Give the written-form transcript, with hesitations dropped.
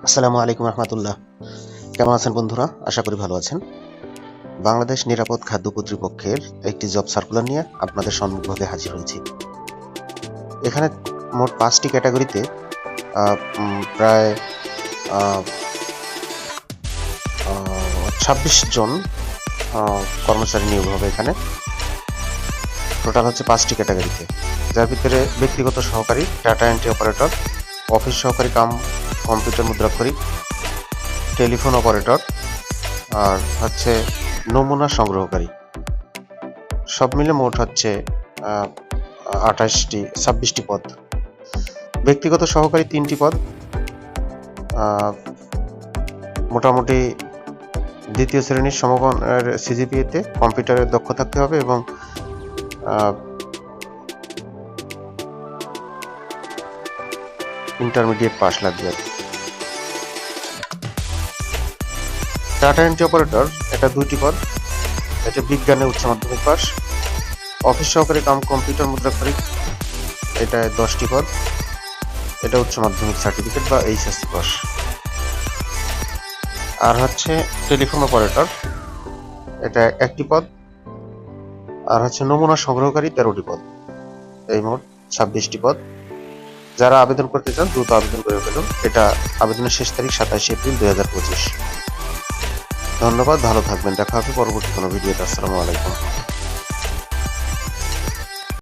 আসসালামু আলাইকুম রহমতুল্লাহ। কেমন আছেন বন্ধুরা? আশা করি ভালো আছেন। বাংলাদেশ নিরাপদ খাদ্য কর্তৃপক্ষের একটি জব সার্কুলার নিয়ে আপনাদের সম্মুখভাগে হাজির হয়েছি। এখানে মোট 5টি ক্যাটাগরিতে প্রায় 26 জন কর্মচারী নিয়োগ হবে। এখানে টোটাল হচ্ছে 5টি ক্যাটাগরিতে, যার ভিতরে ব্যক্তিগত সহকারী, ডাটা এন্ট্রি অপারেটর, অফিস সহকারী কাম কম্পিউটার মুদ্রাক্ষরিক, টেলিফোন অপারেটর আর হচ্ছে নমুনা সংগ্রহকারী। সব মিলে মোট হচ্ছে 26টি পদ। ব্যক্তিগত সহকারী 3টি পদ। মোটামুটি দ্বিতীয় শ্রেণীর সমমানের সিজিপিএতে কম্পিউটারে দক্ষ থাকতে হবে এবং ইন্টারমিডিয়েট পাস লাগবে। ডাটা এন্ট্রি অপারেটর, এটা 2টি পদ। এটা বিজ্ঞানে উচ্চ মাধ্যমিক পাস। অফিস সহকারী কাম কম্পিউটার মুদ্রাক্ষরিক, এটা 10টি পদ। এটা উচ্চ মাধ্যমিক সার্টিফিকেট বা এইচএসসি পাস। আর হচ্ছে টেলিফোন অপারেটর, এটা 1টি পদ। আর হচ্ছে নমুনা সংগ্রহকারী 13টি পদ। এই মোট 26টি পদ। যারা আবেদন করতে চান দ্রুত আবেদন করে ফেলুন। এটা আবেদনের শেষ তারিখ 27 এপ্রিল 2025। ধন্যবাদ, ভালো থাকবেন। দেখা হবে পরবর্তী কোনো ভিডিওতে। আসসালামু আলাইকুম।